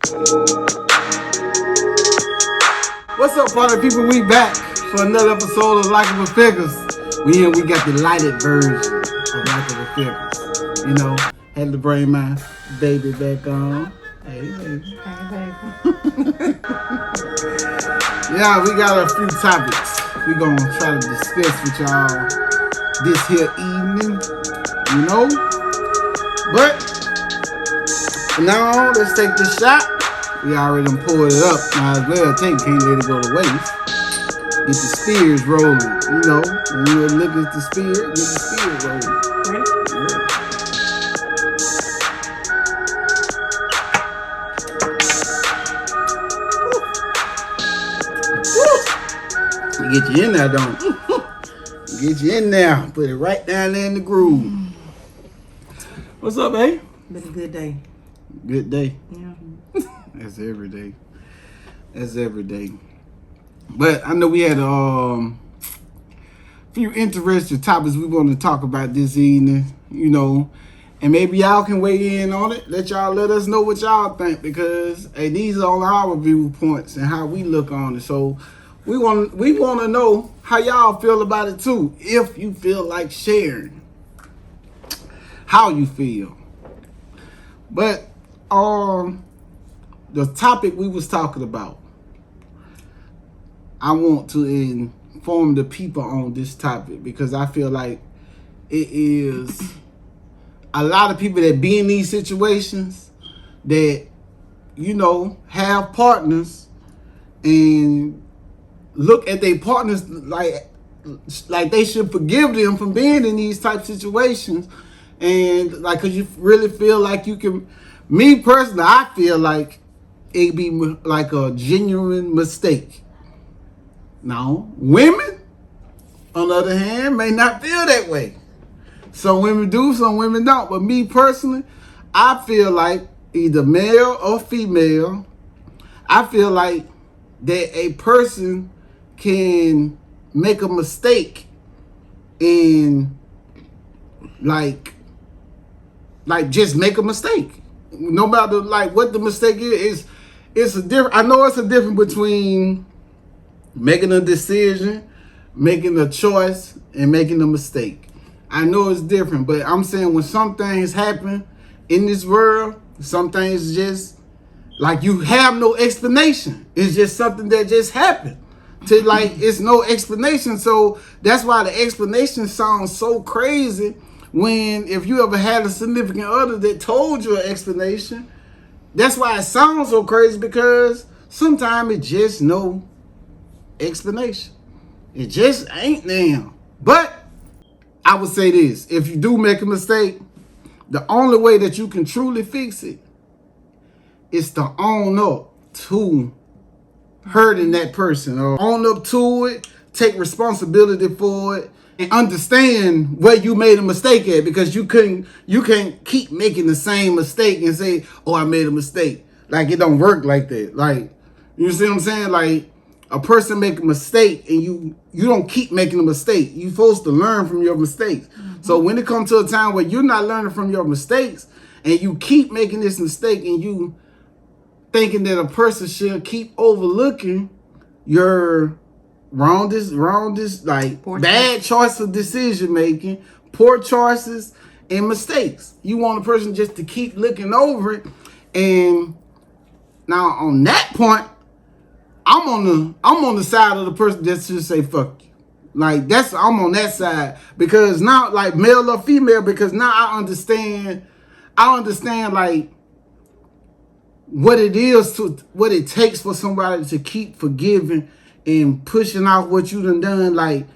What's up, party people? We back for another episode of Likeable Figgas. We got the lighted version of Likeable Figgas. You know, had to bring my baby back on. Hey, baby. Hey, baby. Yeah, we got a few topics we gonna try to discuss with y'all this here evening. You know, but for now, let's take this shot. We already done poured it up. Might as well take it. Can't let it go to waste. Get the spears rolling. You know, when you look at the spear, get the spear rolling. Right? Get you in there, don't it? Get you in there. Put it right down there in the groove. What's up, babe? Been a good day. Good day. Yeah. That's every day. That's every day. But I know we had a few interesting topics we want to talk about this evening, you know, and maybe y'all can weigh in on it. Let us know what y'all think, because hey, these are all our viewpoints and how we look on it. So we want to know how y'all feel about it too. If you feel like sharing, how you feel. But the topic we was talking about, I want to inform the people on this topic because I feel like it is a lot of people that be in these situations that, you know, have partners and look at their partners like they should forgive them from being in these type situations, and like, cause you really feel like you can. Me personally, I feel like it'd be like a genuine mistake. Now, women, on the other hand, may not feel that way. Some women do, some women don't. But me personally, I feel like either male or female, I feel like that a person can make a mistake and like just make a mistake. No matter like what the mistake is, it's a different. I know it's a difference between making a decision, making a choice, and making a mistake. I know it's different, but I'm saying when some things happen in this world, some things just like you have no explanation. It's just something that just happened. To like, it's no explanation. So that's why the explanation sounds so crazy. When if you ever had a significant other that told you an explanation, that's why it sounds so crazy, because sometimes it's just no explanation. It just ain't now. But I would say this: if you do make a mistake, the only way that you can truly fix it is to own up to hurting that person, or own up to it, take responsibility for it, and understand where you made a mistake at, because you can't keep making the same mistake and say, oh, I made a mistake. Like, it don't work like that. Like, you see what I'm saying? Like, a person make a mistake and you don't keep making a mistake. You're supposed to learn from your mistakes. Mm-hmm. So when it comes to a time where you're not learning from your mistakes and you keep making this mistake and you thinking that a person should keep overlooking your wrong, like poor bad choice of decision making, poor choices and mistakes. You want a person just to keep looking over it. And now on that point, I'm on the side of the person that should say fuck you. Like, I'm on that side, because now, like, male or female, because now I understand like what it takes for somebody to keep forgiving and pushing out what you done. Like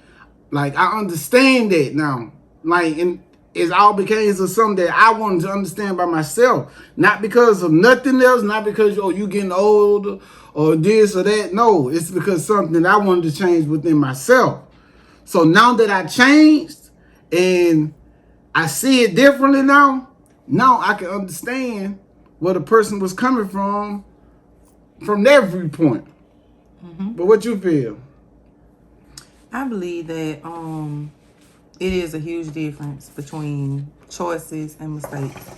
I understand that now. Like, and it all became something that I wanted to understand by myself. Not because of nothing else, not because, oh, you getting older or this or that. No, it's because something that I wanted to change within myself. So now that I changed and I see it differently now I can understand where the person was coming from their viewpoint. Mm-hmm. But what you feel? I believe that it is a huge difference between choices and mistakes.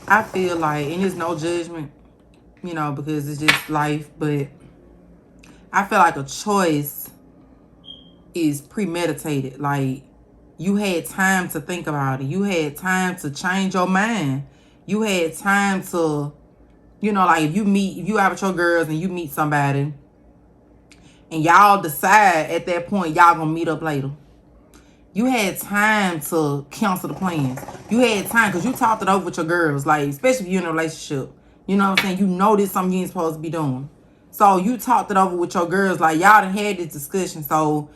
I feel like, and there's no judgment, you know, because it's just life. But I feel like a choice is premeditated. Like, you had time to think about it. You had time to change your mind. You had time to, you know, like if you out with your girls and you meet somebody and y'all decide at that point y'all gonna meet up later. You had time to cancel the plans. You had time because you talked it over with your girls, like, especially if you're in a relationship. You know what I'm saying? You know this something you ain't supposed to be doing. So you talked it over with your girls, like y'all done had this discussion. So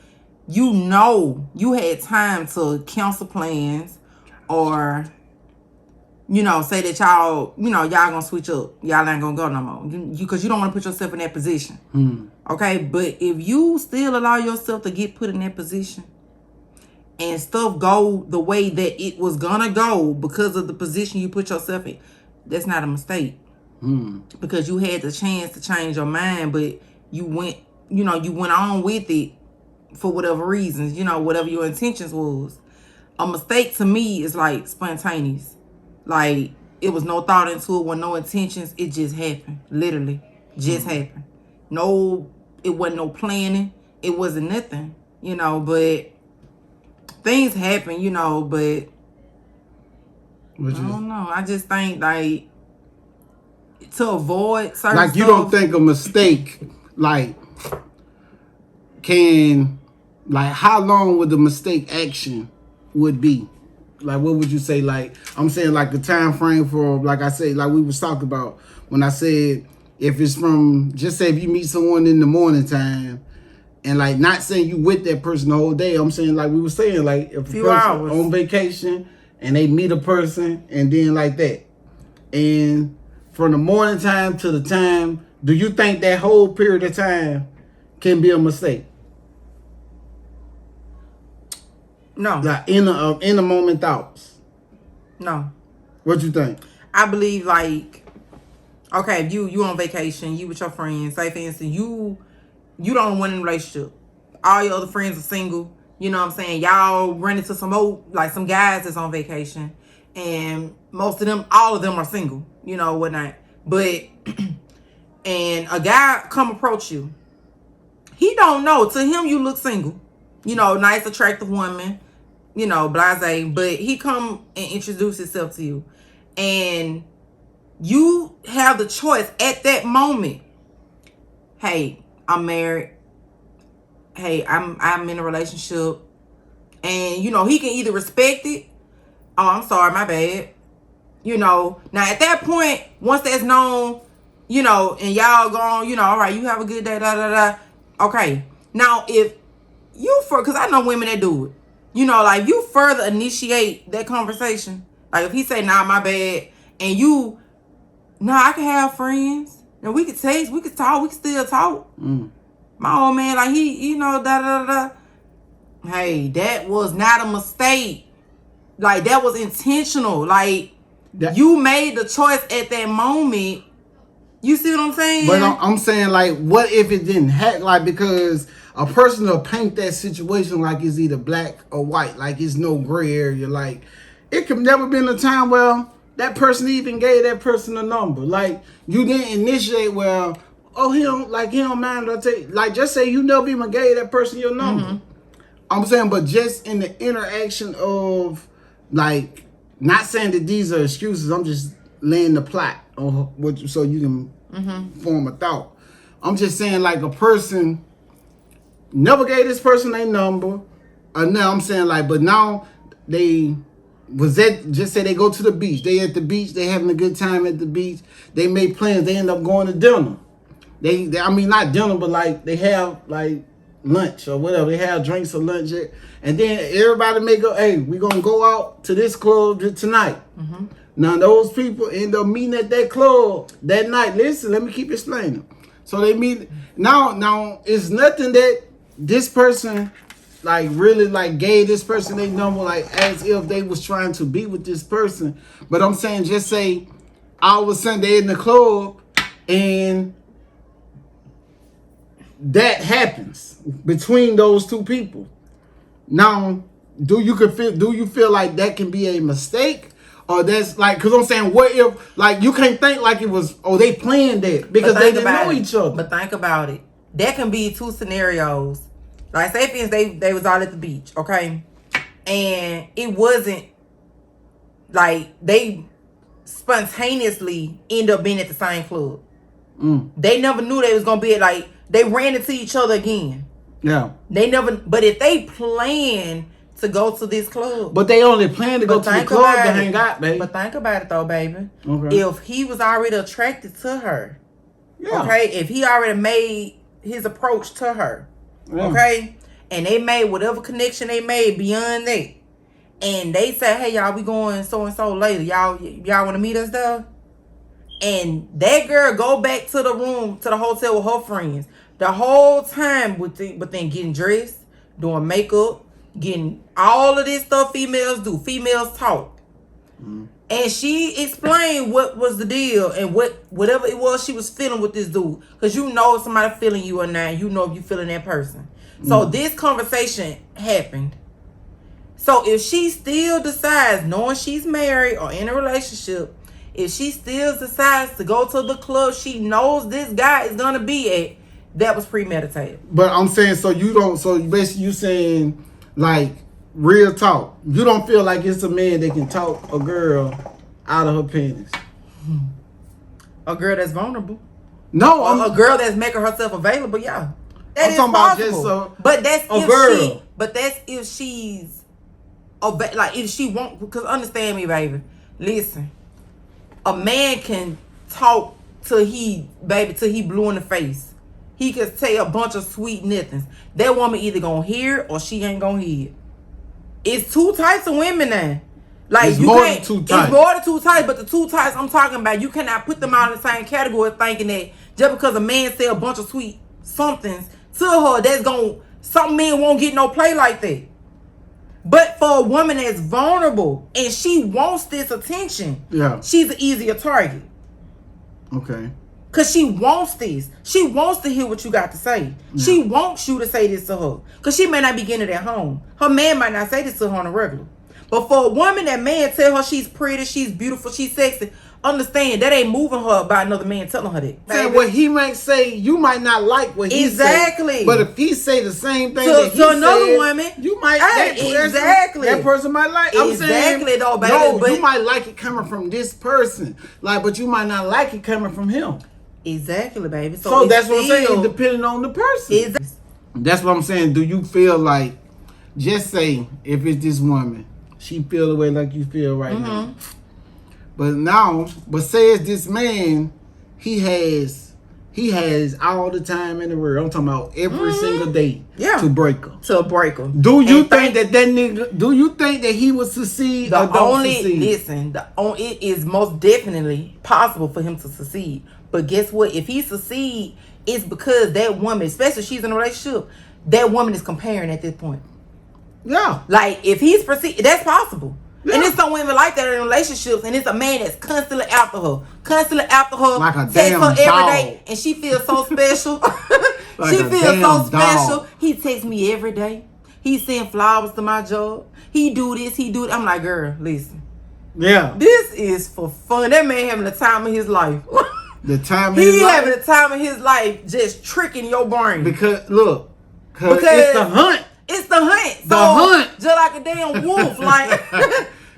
you know you had time to cancel plans or, you know, say that y'all gonna switch up. Y'all ain't gonna go no more. Because you don't want to put yourself in that position. Okay? But if you still allow yourself to get put in that position and stuff go the way that it was gonna go because of the position you put yourself in, that's not a mistake. Because you had the chance to change your mind, but you went on with it for whatever reasons, you know, whatever your intentions was. A mistake to me is like spontaneous. Like, it was no thought into it, with no intentions. It just happened. Literally. Just happened. No, it wasn't no planning. It wasn't nothing, you know, but things happen, you know, but I don't know. I just think, like, to avoid certain like, you don't think a mistake, like, how long would the mistake action would be? Like, what would you say? Like, I'm saying, like, the time frame for, like I said, like we was talking about when I said, if it's from, just say if you meet someone in the morning time, and, like, not saying you with that person the whole day. I'm saying, like we were saying, like, if a person hours on vacation and they meet a person and then like that. And from the morning time to the time, do you think that whole period of time can be a mistake? No. Like, in the moment thoughts. No. What you think? I believe, like, okay, if you on vacation, you with your friends, say for instance, you don't want a relationship. All your other friends are single. You know what I'm saying? Y'all run into some guys that's on vacation. And all of them are single. You know, whatnot. But, and a guy come approach you. He don't know. To him, you look single. You know, nice, attractive woman. You know, blase. But he come and introduce himself to you. And you have the choice at that moment. Hey, I'm married. Hey, I'm in a relationship. And, you know, he can either respect it. Oh, I'm sorry, my bad. You know, now at that point, once that's known, you know, and y'all gone, you know, all right, you have a good day, da, da, da. Okay. Now, if you, because I know women that do it, you know, like, you further initiate that conversation. Like, if he say, nah, my bad, and you, nah, I can have friends. And we could text, we could talk, we could still talk. My old man, like, he, you know, da, da, da, da. Hey, that was not a mistake. Like, that was intentional. Like, you made the choice at that moment. You see what I'm saying? But I'm saying, like, what if it didn't happen? Like, because a person will paint that situation like it's either black or white. Like, it's no gray area. Like, it could never been a time where that person even gave that person a number. Like, you didn't initiate, well, oh, he don't mind. Like, just say you never even gave that person your number. I'm saying, but just in the interaction of, like, not saying that these are excuses. I'm just laying the plot on what, so you can form a thought. I'm just saying, like, a person never gave this person a number. Now I'm saying, like, but now they just say they go to the beach. They at the beach. They having a good time at the beach. They make plans. They end up going to dinner. They I mean, not dinner, but, like, they have, like, lunch or whatever. They have drinks or lunch. And then everybody may go, hey, we're going to go out to this club tonight. Now, those people end up meeting at that club that night. Listen, let me keep explaining. So they meet. Now, it's nothing that this person, like, really, like, gave this person their number, like, as if they was trying to be with this person. But I'm saying, just say, all of a sudden, they're in the club, and that happens between those two people. Now, do you feel like that can be a mistake, Or that's like, because I'm saying, what if, like, you can't think like it was, oh, they planned that because they didn't know each other. But think about it. That can be two scenarios. Like, say, for instance, they was all at the beach, okay? And it wasn't, like, they spontaneously end up being at the same club. They never knew they was going to be at, like, they ran into each other again. Yeah. They never, but if they planned to go to this club. But they only plan to go to the club to hang out, baby. But think about it, though, baby. Okay. If he was already attracted to her, yeah. Okay? If he already made his approach to her, yeah. Okay? And they made whatever connection they made beyond that. And they said, hey, y'all, we going so-and-so later. Y'all want to meet us there? And that girl go back to the room, to the hotel with her friends. The whole time, but then getting dressed, doing makeup, getting all of this stuff females do. Females talk. And she explained what was the deal and whatever it was she was feeling with this dude. Because you know if somebody feeling you or not. You know if you feeling that person. So this conversation happened. So if she still decides, knowing she's married or in a relationship, if she still decides to go to the club she knows this guy is going to be at, that was premeditated. But I'm saying, so basically you saying, like, real talk. You don't feel like it's a man that can talk a girl out of her penis. A girl that's vulnerable. No, a girl that's making herself available, yeah. I'm talking about just but that's a girl. That's if she's like if she won't, because understand me, baby. Listen. A man can talk till he blue in the face. He can say a bunch of sweet nothings. That woman either gonna hear or she ain't gonna hear. It's two types of women now. Like, it's more than two types. It's more than two types, but the two types I'm talking about, you cannot put them all in the same category thinking that just because a man say a bunch of sweet somethings to her, some men won't get no play like that. But for a woman that's vulnerable and she wants this attention, yeah, she's an easier target. Okay. Because she wants this. She wants to hear what you got to say. Yeah. She wants you to say this to her. Because she may not be getting it at home. Her man might not say this to her on a regular. But for a woman, that man tell her she's pretty, she's beautiful, she's sexy, understand that ain't moving her by another man telling her that. And what he might say, you might not like what he exactly say. But if he say the same thing to another woman, you might that person might like. I'm saying, though, baby. No, but you might like it coming from this person, like, but you might not like it coming from him. Exactly, baby. So that's what I'm saying. Depending on the person. That's what I'm saying. Do you feel like, just say if it's this woman, she feel the way like you feel right now. But say it's this man, he has all the time in the world. I'm talking about every single day to break her. Do you think that nigga? Do you think that he would succeed or don't succeed? It is most definitely possible for him to succeed. But guess what? If he succeed, it's because that woman, especially if she's in a relationship, that woman is comparing at this point. Yeah. Like, if he's that's possible. Yeah. And it's some women like that in relationships, and it's a man that's constantly after her, like a text damn her every dog. Day, and she feels so special. Like she feels so special. Dog. He texts me every day. He send flowers to my job. He do this. He do that. I'm like, girl, listen. Yeah. This is for fun. That man having the time of his life. The time of his life. He having the time of his life, just tricking your brain. Because it's the hunt. It's the hunt. The hunt. Just like a damn wolf. Like,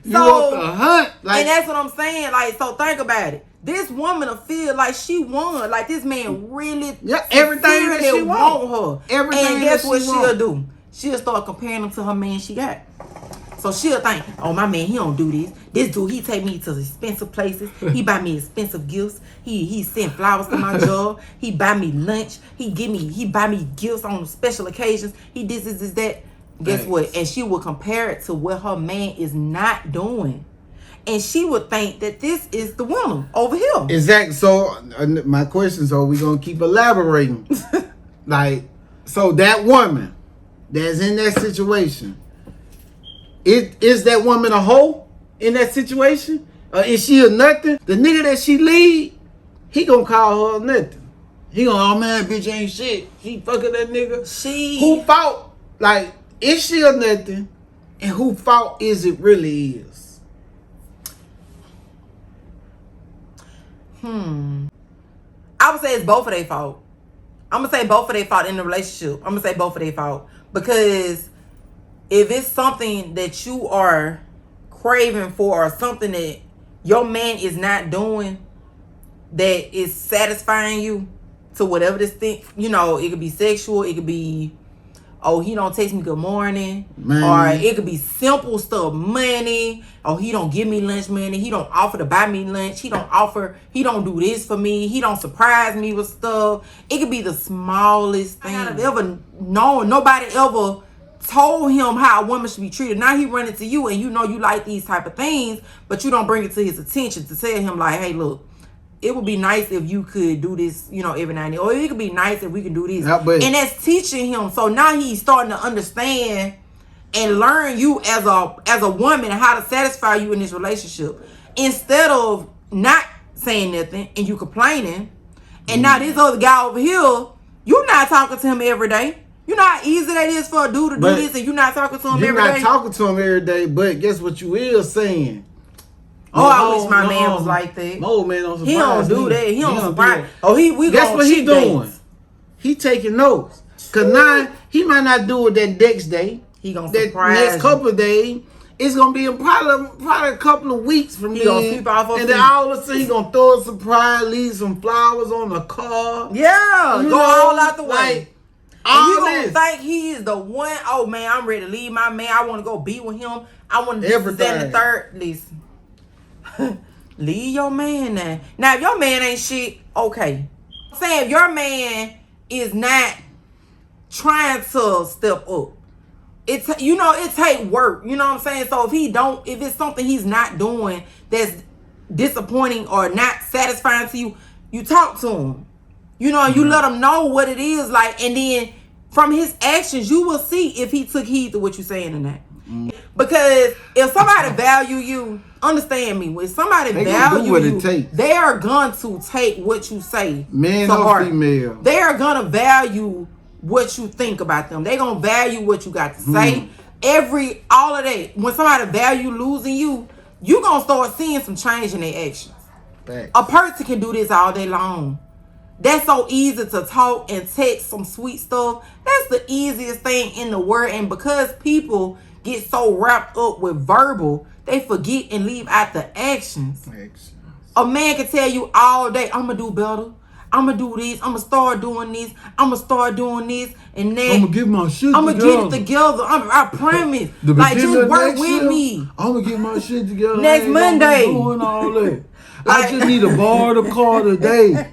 you want the hunt. Like, and that's what I'm saying. Like, so think about it. This woman will feel like she won. Like, this man really everything that she want her. Everything. And guess what she'll do? She'll start comparing him to her man she got. So she'll think, oh, my man, he don't do this. This dude, he take me to expensive places. He buy me expensive gifts. He send flowers to my job. He buy me lunch. He buy me gifts on special occasions. He this, that. Guess what? And she will compare it to what her man is not doing. And she would think that this is the woman over here. Exactly. So my question, so we're going to keep elaborating. Like, so that woman that's in that situation, is that woman a hoe in that situation? Or is she a nothing? The nigga that she lead, he gonna call her nothing. He gonna, oh man, bitch ain't shit. She fucking that nigga. Who fault? Like, is she a nothing? And who fault is it really is? I would say it's both of their fault. I'm going to say both of their fault in the relationship. I'm going to say both of their fault. Because if it's something that you are craving for or something that your man is not doing that is satisfying you to whatever this thing, you know, it could be sexual, it could be, oh, he don't text me good morning. Man. Or it could be simple stuff, money. Oh, he don't give me lunch money. He don't offer to buy me lunch. He don't do this for me. He don't surprise me with stuff. It could be the smallest thing I've ever known. Nobody ever told him how a woman should be treated. Now he running to you and you know you like these type of things, but you don't bring it to his attention to tell him like, hey, look, it would be nice if you could do this, you know, every now and then. Or it could be nice if we can do this. And that's teaching him. So now he's starting to understand and learn you as a woman how to satisfy you in this relationship. Instead of not saying nothing and you complaining. And now this other guy over here, you're not talking to him every day. You know how easy that is for a dude to do this and you're not talking to him every day? You're not talking to him every day, but guess what you is saying? Oh, I wish my man was like that. No, man, don't surprise He don't do that. He don't surprise. Oh, we guess what he doing? He taking notes. Cause now he might not do it that next day. He gonna surprise next couple of days. It's gonna be probably a couple of weeks from he gonna sweep off and then all of a sudden he gonna throw a surprise, leave some flowers on the car. Yeah, go all out the way. Like, and you gonna think he is the one. Oh man, I'm ready to leave my man. I want to go be with him. I want to do this, that, and the third. Listen. Leave your man now. Now, if your man ain't shit, okay. I'm saying if your man is not trying to step up, it take work. You know what I'm saying? So if it's something he's not doing that's disappointing or not satisfying to you, you talk to him. You know, you let him know what it is like, and then from his actions, you will see if he took heed to what you're saying or not. Because if somebody value you, understand me, when somebody value you, they are going to take what you say. Man or female. They are going to value what you think about them. They're going to value what you got to say. All of that. When somebody value losing you, you're going to start seeing some change in their actions. Facts. A person can do this all day long. That's so easy to talk and text some sweet stuff. That's the easiest thing in the world. And because people get so wrapped up with verbal, they forget and leave out the actions. A man can tell you all day, I'm going to do better. I'm going to do this. I'm going to start doing this. I'm going to start doing this. And then I'm going to get my shit together. I'm going to get it together. I promise. Like, just work with me. I'm going to get my shit together. Next Monday. Doing all that. I just need to borrow the car today.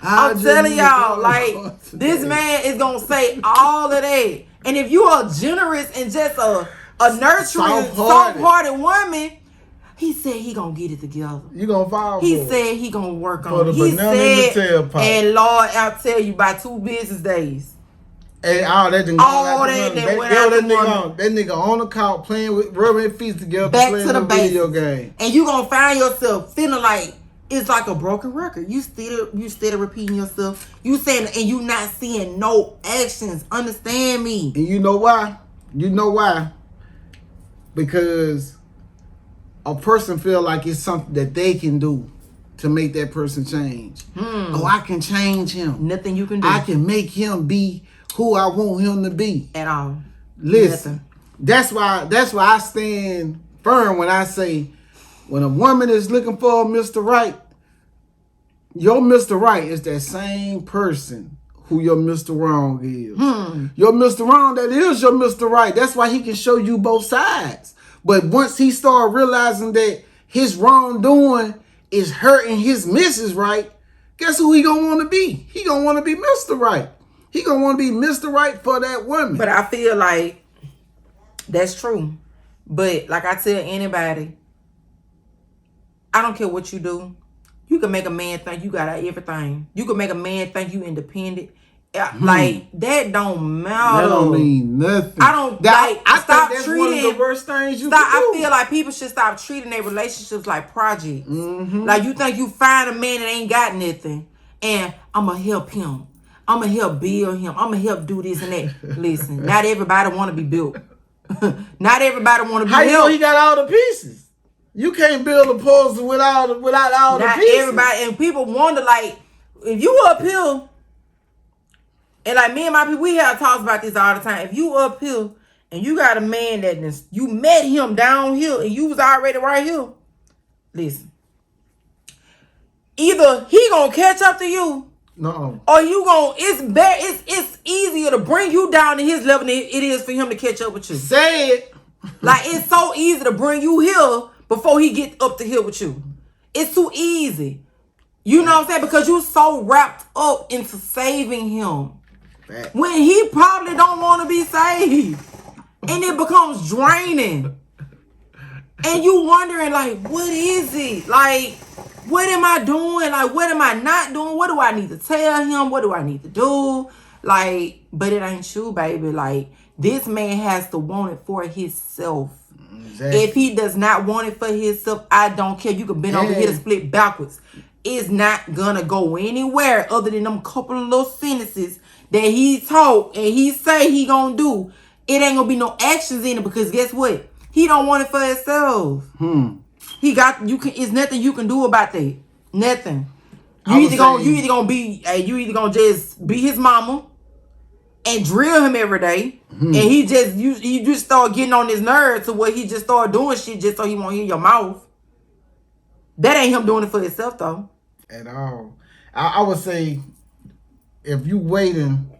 I'm telling y'all, like, this man is going to say all of that. And if you are generous and just a nurturing, soft-hearted woman, he said he gonna get it together. You gonna fall for He said he gonna work for on it. He said, and Lord, I'll tell you, by 2 business days. Hey, all that went out that nigga on the couch playing with rubbing his feet together, back playing to the video game. And you gonna find yourself feeling like it's like a broken record. You still repeating yourself. You saying, and you not seeing no actions. Understand me. And you know why? Because a person feel like it's something that they can do to make that person change. Oh, I can change him. Nothing you can do. I can make him be who I want him to be. At all. Listen, that's why I stand firm when I say, when a woman is looking for a Mr. Right, your Mr. Right is that same person who your Mr. Wrong is. Your Mr. Wrong, that is your Mr. Right. That's why he can show you both sides. But once he start realizing that his wrongdoing is hurting his Mrs. Right, guess who he gonna want to be? He gonna want to be Mr. Right. He gonna want to be Mr. Right for that woman. But I feel like that's true. But like I tell anybody, I don't care what you do. You can make a man think you got everything. You can make a man think you independent. Like, that don't matter. That don't mean nothing. I stop that's treating. One of the worst things you can do. I feel like people should stop treating their relationships like projects. Like, you think you find a man that ain't got nothing, and I'm gonna help him. I'm gonna help build him. I'm gonna help do this and that. Listen, not everybody want to be built. Not everybody want to be How helped. you know he got all the pieces? You can't build a puzzle without all the Not pieces. everybody, and people wonder, like, if you up here, and like me and my people, we have talks about this all the time. If you up here and you got a man that you met him down here and you was already right here, listen. Either he gonna catch up to you, no, or you gonna. It's easier to bring you down to his level than it is for him to catch up with you. Say it. Like, it's so easy to bring you here before he get up to here with you. It's too easy. You know what I'm saying? Because you so wrapped up into saving him. When he probably don't want to be saved. And it becomes draining. And you wondering, like, what is it? Like, what am I doing? Like, what am I not doing? What do I need to tell him? What do I need to do? Like, but it ain't you, baby. Like, this man has to want it for himself. Exactly. If he does not want it for himself, I don't care. You can bend over here to split backwards. It's not gonna go anywhere other than them couple of little sentences that he talk and he say he gonna do. It ain't gonna be no actions in it, because guess what? He don't want it for himself. He got you. It's nothing you can do about that. Nothing. You either gonna just be his mama and drill him every day, and you just start getting on his nerves to where he just start doing shit just so he won't hear your mouth. That ain't him doing it for himself though. At all. I would say, if you waiting,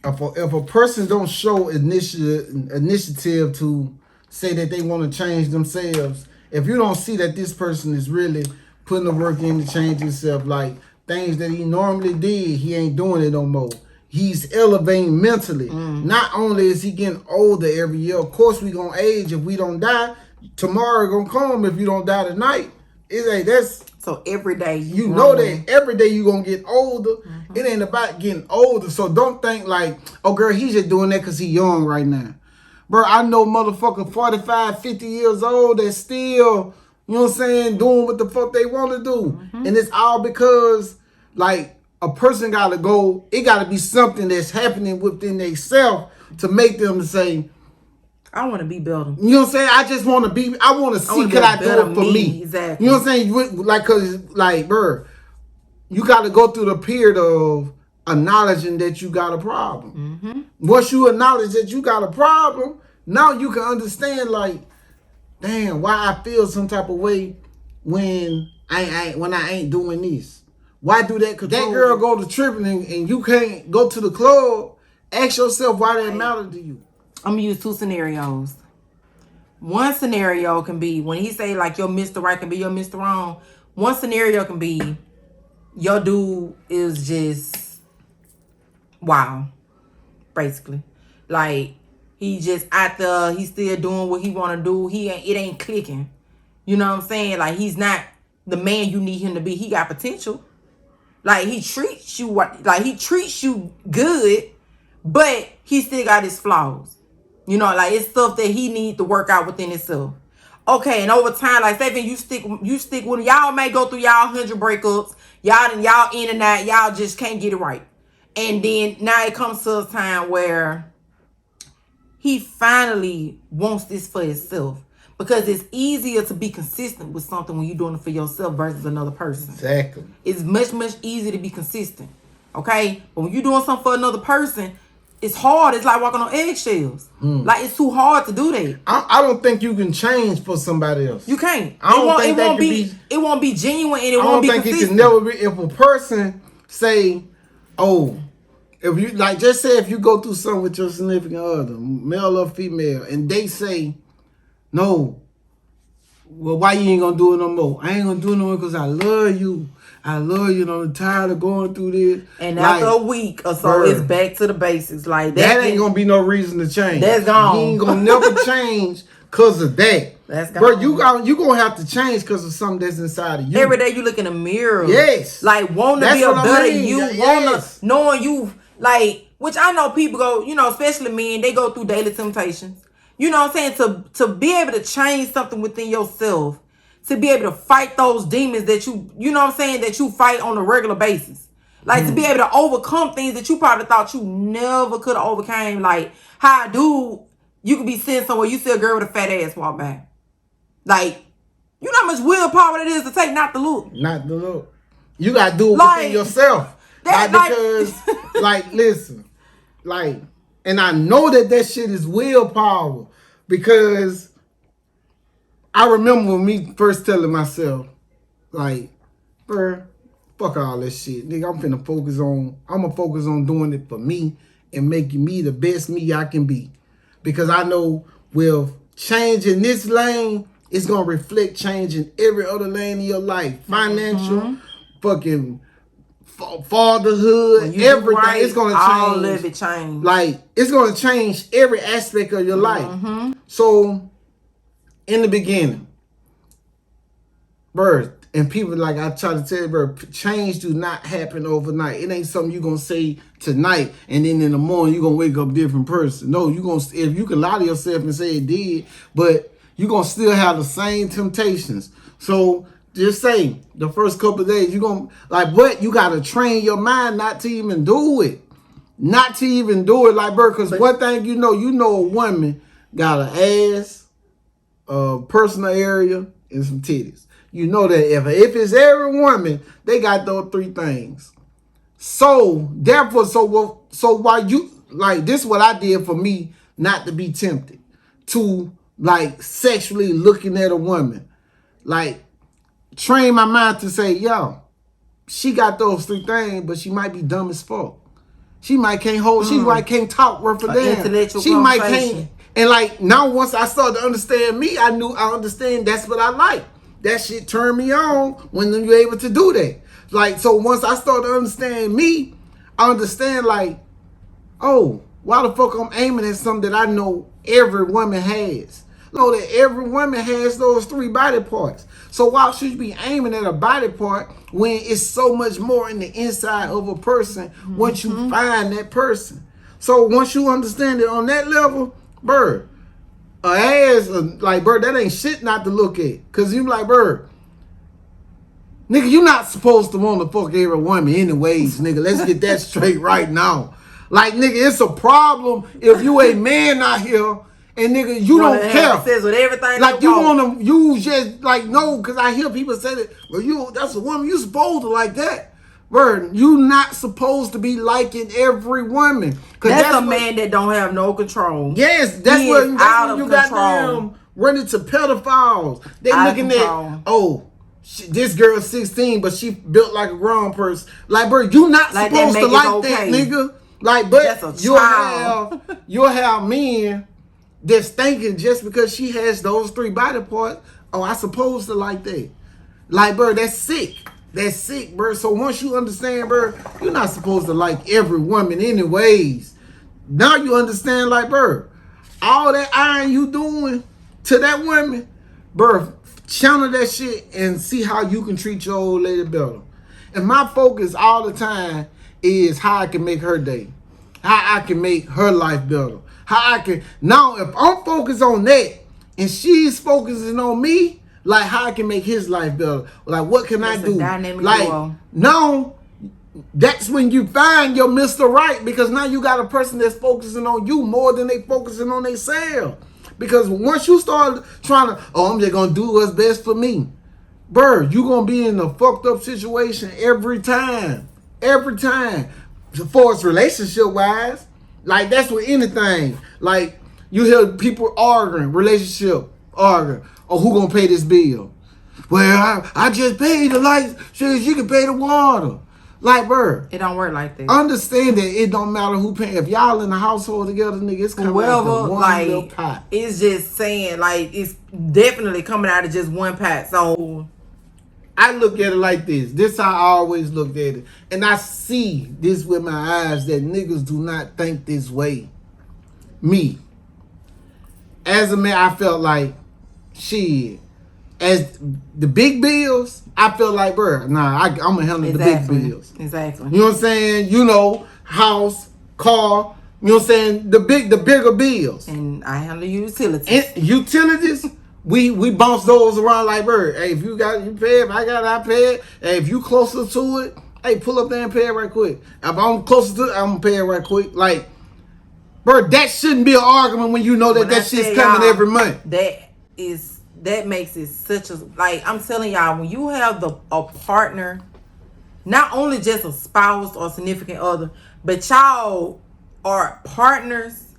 if a person don't show initiative to say that they want to change themselves, if you don't see that this person is really putting the work in to change himself, like things that he normally did, he ain't doing it no more. He's elevating mentally. Not only is he getting older every year, of course we gonna age if we don't die. Tomorrow gonna come if you don't die tonight. So every day you know that every day you gonna get older. It ain't about getting older. So don't think like, oh girl, he's just doing that because he young right now. Bro, I know motherfucker 45, 50 years old that still, you know what I'm saying, doing what the fuck they want to do. And it's all because, like, a person gotta go, it gotta be something that's happening within themselves to make them say, I want to be better. You know what I'm saying? I just want to be, I want to see could I do it for me. Exactly. You know what I'm saying? Like, cause like, bro, you got to go through the period of acknowledging that you got a problem. Once you acknowledge that you got a problem, now you can understand, like, damn, why I feel some type of way when I ain't doing this. Why do that? Cause that girl go to tripping and you can't go to the club. Ask yourself why that matter to you. I'm gonna use two scenarios. One scenario can be when he say like your Mr. Right can be your Mr. Wrong. One scenario can be your dude is just wow, basically. Like he just out there, he's still doing what he want to do. It ain't clicking. You know what I'm saying? Like he's not the man you need him to be. He got potential. Like he treats you good, but he still got his flaws. You know, like it's stuff that he need to work out within himself. Okay, and over time, like say if you stick with him, y'all may go through y'all 100 breakups, y'all in and out, y'all just can't get it right. And then now it comes to a time where he finally wants this for himself. Because it's easier to be consistent with something when you're doing it for yourself versus another person. Exactly. It's much, much easier to be consistent. Okay? But when you're doing something for another person, it's hard. It's like walking on eggshells. Like it's too hard to do that. I don't think you can change for somebody else. You can't. It It won't be genuine and it won't be consistent. It can never be. If a person say, oh, if you like, just say if you go through something with your significant other, male or female, and they say, no, well, why you ain't gonna do it no more? I ain't gonna do it no more because I love you. I love you, and I'm tired of going through this. And after a week or so, it's back to the basics. Like that ain't gonna be no reason to change. That's gone. You ain't gonna never change because of that. That's gone. Bro, you gonna have to change because of something that's inside of you. Every day you look in the mirror. Yes. Like wanting to be a better you, knowing you, like, which I know people go, you know, especially men, they go through daily temptations. You know what I'm saying? To be able to change something within yourself, to be able to fight those demons that you know what I'm saying, that you fight on a regular basis. Like to be able to overcome things that you probably thought you never could have overcame. Like how a dude, you could be sitting somewhere, you see a girl with a fat ass walk by. Like, you know how much willpower it is to take not to look. Not to look. You gotta do it Like, within yourself. That, because, like, listen, like, and I know that shit is willpower because I remember when me first telling myself, like, bruh, fuck all that shit. Nigga, I'm gonna focus on doing it for me and making me the best me I can be. Because I know with changing this lane, it's gonna reflect change in every other lane in your life. Financial, fucking fatherhood, everything. Right, it's gonna change. All of it change. Like, it's gonna change every aspect of your life. So, in the beginning, birth, and people, like I try to tell you, bro, change do not happen overnight. It ain't something you gonna say tonight and then in the morning you gonna wake up a different person. No, you gonna, if you can lie to yourself and say it did, but you gonna still have the same temptations. So just say the first couple of days you gonna, like, what, you gotta train your mind not to even do it. Not to even do it, like, bro, because one thing you know a woman got an ass, a personal area, and some titties. You know that if it's every woman, they got those three things. So therefore, so while you, like, this is what I did for me not to be tempted to, like, sexually looking at a woman. Like, train my mind to say, yo, she got those three things, but she might be dumb as fuck. She might can't hold, she might can't talk worth a damn. She might can't. And, like, now once I started to understand me, I understand that's what I like. That shit turned me on when you're able to do that. Like, so once I started to understand me, I understand, like, oh, why the fuck I'm aiming at something that I know every woman has. Know that every woman has those three body parts. So why should you be aiming at a body part when it's so much more in the inside of a person once you find that person? So once you understand it on that level, bird, ass, like, bird, that ain't shit not to look at. Cause you like, bird, nigga, you not supposed to want to fuck every woman anyways, nigga. Let's get that straight right now. Like, nigga, it's a problem if you a man out here and, nigga, you don't care. With everything like, you want to use just, like, no, because I hear people say that, well, that's a woman, you supposed to like that. Bird, you not supposed to be liking every woman. That's a man that don't have no control. Yes, that's what you got them running to pedophiles. They looking at, oh, this girl's 16, but she built like a grown person. Like, bro, you not supposed to like that, nigga. Like, but you'll have men that's thinking just because she has those three body parts, oh, I supposed to like that. Like, bro, that's sick. That's sick, bro. So once you understand, bro, you're not supposed to like every woman anyways. Now you understand, like, bro, all that iron you doing to that woman, bro, channel that shit and see how you can treat your old lady better. And my focus all the time is how I can make her day. How I can make her life better. How I can, now if I'm focused on that and she's focusing on me, like, how I can make his life better. Like, what can I do? Like, no, that's when you find your Mr. Right, because now you got a person that's focusing on you more than they focusing on themselves. Because once you start trying to, oh, I'm just going to do what's best for me, bro, you going to be in a fucked up situation every time. Every time. For us relationship-wise, like, that's with anything. Like, you hear people arguing, or who gonna pay this bill? Well, I just paid the lights. Shit, you can pay the water. Like, bro, it don't work like that. Understand that it don't matter who pay. If y'all in the household together, nigga, it's coming out of one little pot. It's just saying, like, it's definitely coming out of just one pot. So I look at it like this. This how I always looked at it. And I see this with my eyes that niggas do not think this way. Me. As a man, I felt like, shit, as the big bills, I feel like, bro, nah, I'm gonna handle the big bills. Exactly. You know what I'm saying? You know, house, car, you know what I'm saying? The bigger bills. And I handle utilities. And utilities, we bounce those around like, bro, hey, if you got, you pay it, I got it, I pay it. Hey, if you closer to it, hey, pull up there and pay it right quick. If I'm closer to it, I'm gonna pay it right quick. Like, bro, that shouldn't be an argument when you know that shit's coming every month. That is that makes it such a, like, I'm telling y'all, when you have a partner, not only just a spouse or significant other, but y'all are partners,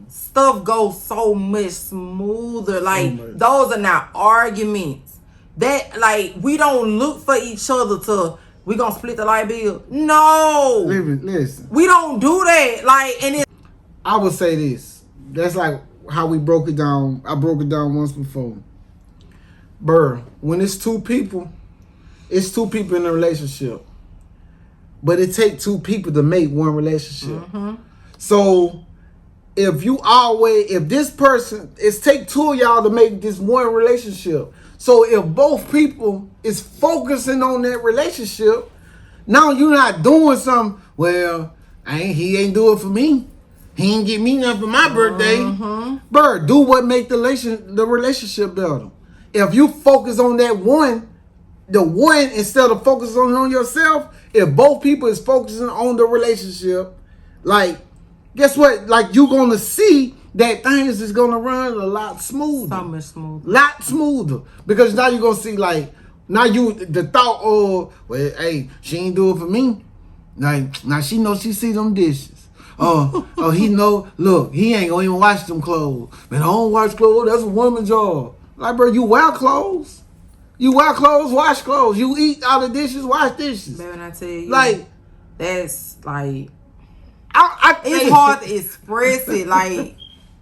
stuff goes so much smoother. Like, those are not arguments. That, like, we don't look for each other to, we gonna split the light bill. No. Listen. We don't do that. Like, and it's, I would say this. That's like how we broke it down. I broke it down once before. When it's two people in a relationship. But it takes two people to make one relationship. So if this person, it's take two of y'all to make this one relationship. So if both people is focusing on that relationship, now you're not doing something, well, he ain't do it for me. He ain't get me nothing for my birthday. Do what make the relationship better. If you focus on that one, instead of focusing on yourself, if both people is focusing on the relationship, like, guess what? Like, you're going to see that things is going to run a lot smoother. so much smoother. Lot smoother. Because now you're going to see, like, the thought, oh, well, hey, she ain't do it for me. Like, now she knows she see them dishes. He know, look, he ain't going to even wash them clothes. Man, I don't wash clothes. That's a woman's job. Like, bro, you wear clothes. You wear clothes, wash clothes. You eat all the dishes, wash dishes. Man, I tell you, like, that's like, it's hard to express it. Like, man,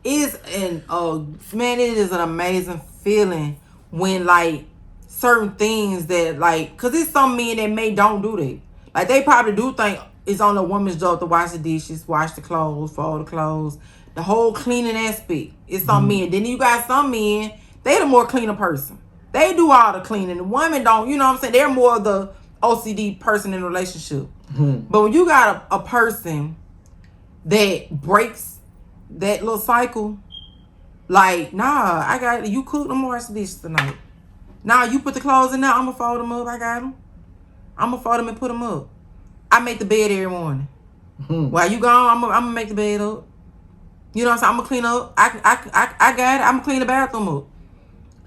it is an amazing feeling when, like, certain things that, like, cause it's some men that don't do that. Like, they probably do think it's on a woman's job to wash the dishes, wash the clothes, fold the clothes, the whole cleaning aspect. It's some men. Then you got some men, they the more cleaner person. They do all the cleaning. The women don't, you know what I'm saying? They're more of the OCD person in a relationship. But when you got a person that breaks that little cycle, like, nah, I got you cook them wash the dishes tonight. Nah, you put the clothes in there, I'm gonna fold them up. I got them. I'm gonna fold them and put them up. I make the bed every morning. While you gone, I'm gonna make the bed up. You know what I'm saying? I'm gonna clean up. I got it. I'm gonna clean the bathroom up.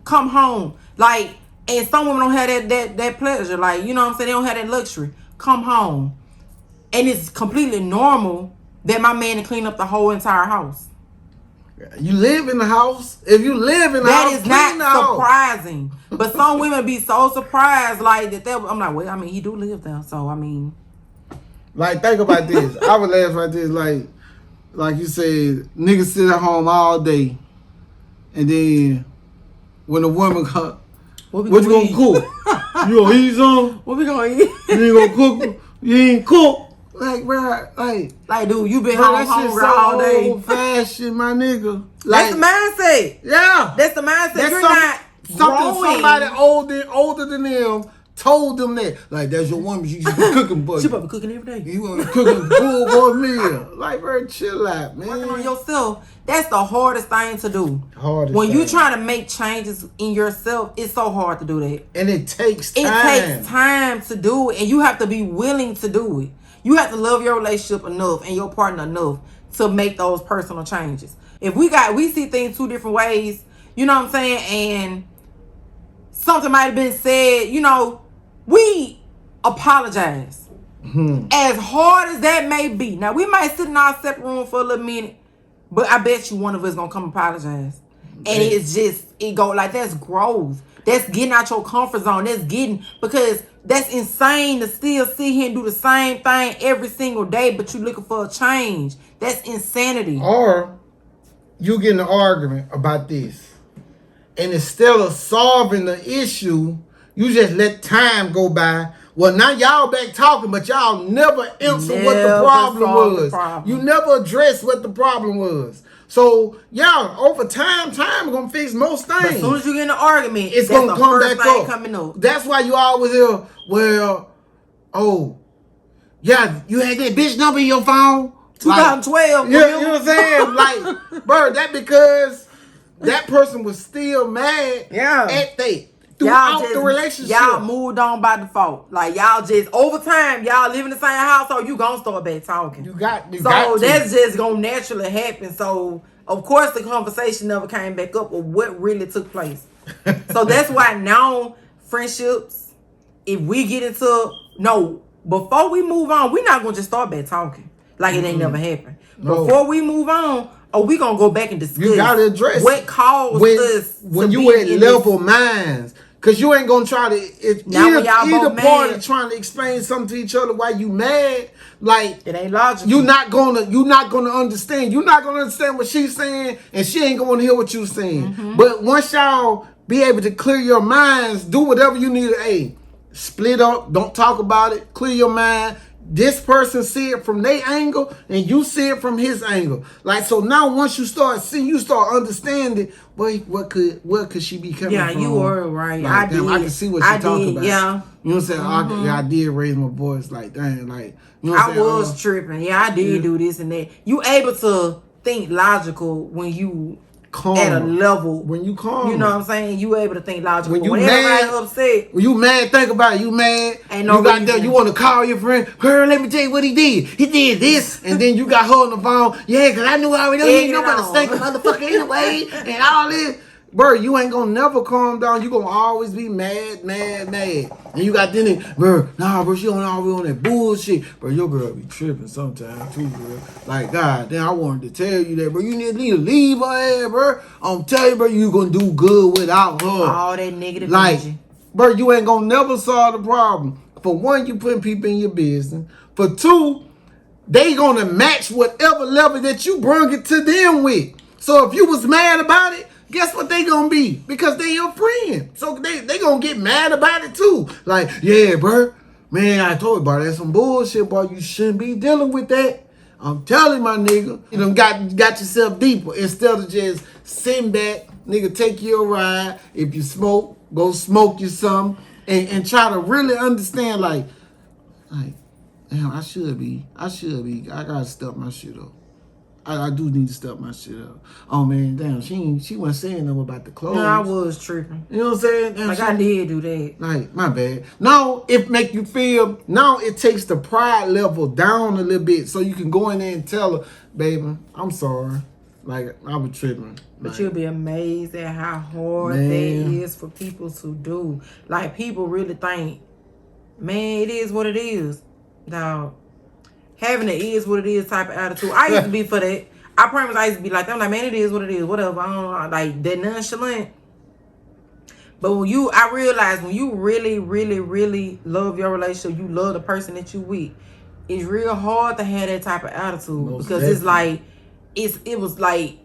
Come home. Like, and some women don't have that pleasure. Like, you know what I'm saying? They don't have that luxury. Come home. And it's completely normal that my man to clean up the whole entire house. You live in the house. If you live in the house, that is not surprising. But some women be so surprised, like, that. I'm like, well, I mean, he do live there. So, I mean. Like, think about this. I would laugh like this. Like you said, niggas sit at home all day. And then when the woman comes, what you gonna cook? You gonna eat something? What we gonna eat? You ain't gonna cook? You ain't cook? Like, bro, like, dude, you been hungry all day. Old fashioned, my nigga. Like, that's the mindset. Yeah, that's the mindset. That's You're not something somebody older than them told them that. Like, that's your woman. She be cooking, but she probably cooking every day. You want to cooking full boy meal? Like, bro, chill out, man. Working on yourself. That's the hardest thing to do. When you trying to make changes in yourself, it's so hard to do that. And it takes time. It takes time to do it, and you have to be willing to do it. You have to love your relationship enough and your partner enough to make those personal changes. If we see things two different ways, you know what I'm saying, and something might have been said, you know, we apologize. As hard as that may be. Now, we might sit in our separate room for a little minute, but I bet you one of us gonna come apologize. And it's just, it go like, that's growth. That's getting out your comfort zone. Because that's insane to still sit here and do the same thing every single day, but you looking for a change. That's insanity. Or you get in an argument about this, and instead of solving the issue, you just let time go by. Well, now y'all back talking, but y'all never answer what the problem was. You never address what the problem was. So, yeah, over time gonna fix most things. But as soon as you get in an argument, it's gonna come back up. Coming up. That's why you always hear, well, oh, yeah, you had that bitch number in your phone? 2012. Like, you know what I'm saying? Like, bro, that because that person was still mad at they throughout the relationship. Y'all moved on by default. Like, y'all just, over time, y'all live in the same household, you gonna start back talking. You got to. That's just gonna naturally happen. So, of course, the conversation never came back up of what really took place. So that's why now friendships, if we get into before we move on, we're not gonna just start back talking like it ain't never happened. No. Before we move on, we gonna go back and discuss. You gotta address what caused us when you at level minds. Cause you ain't gonna try to either party trying to explain something to each other why you mad. Like it ain't logical. You're not gonna understand. You're not gonna understand what she's saying, and she ain't gonna hear what you're saying. Mm-hmm. But once y'all be able to clear your minds, do whatever you need to split up, don't talk about it, clear your mind. This person see it from their angle and you see it from his angle. Like, so now once you start seeing, you start understanding, boy, what could she be coming from? Yeah, you were right. Like, damn, I can see what you're talking about. Yeah. You know what I'm saying? Mm-hmm. I did raise my voice like, dang, like, you know what I'm saying? I was tripping. Yeah, I did do this and that. You able to think logical when you calm. At a level. When you calm. You know what I'm saying? You able to think logical. When you mad, upset. When you mad, think about it. You mad. Ain't no reason. You want to call your friend. Girl, let me tell you what he did. He did this. And then you got her on the phone. Yeah, because I knew I already ain't nobody stink a motherfucker anyway. And all this. Bro, you ain't gonna never calm down. You gonna always be mad. And you got then, bro, she don't always on that bullshit. Bro, your girl be tripping sometimes too, bro. Like, God damn, I wanted to tell you that, bro. You need to leave her ass, bro. I'm telling you, bro, you gonna do good without her. All that negative energy. Bro, you ain't gonna never solve the problem. For one, you putting people in your business. For two, they gonna match whatever level that you bring it to them with. So if you was mad about it, guess what they gonna be? Because they your friend. So they gonna get mad about it too. Like, yeah, bro. Man, I told you, bro, that's some bullshit, bro. You shouldn't be dealing with that. I'm telling my nigga. You done got yourself deeper. Instead of just sitting back, nigga, take you a ride. If you smoke, go smoke you some. And try to really understand, like, damn, I gotta step my shit up. I do need to step my shit up. Oh man, damn, she wasn't saying nothing about the clothes. No, I was tripping. You know what I'm saying? Damn, like I did do that. Like, my bad. Now it make you feel. Now it takes the pride level down a little bit, so you can go in there and tell her, baby, I'm sorry. Like, I was tripping. But you'll be amazed at how hard that is for people to do. Like, people really think, man, it is what it is, dog. Having the is what it is type of attitude. I used to be for that. I promise I used to be like that. I'm like, man, it is what it is. Whatever. I don't know. Like, that nonchalant. But I realized when you really, really, really love your relationship, you love the person that you with, it's real hard to have that type of attitude. Most because definitely. It's like, it was like,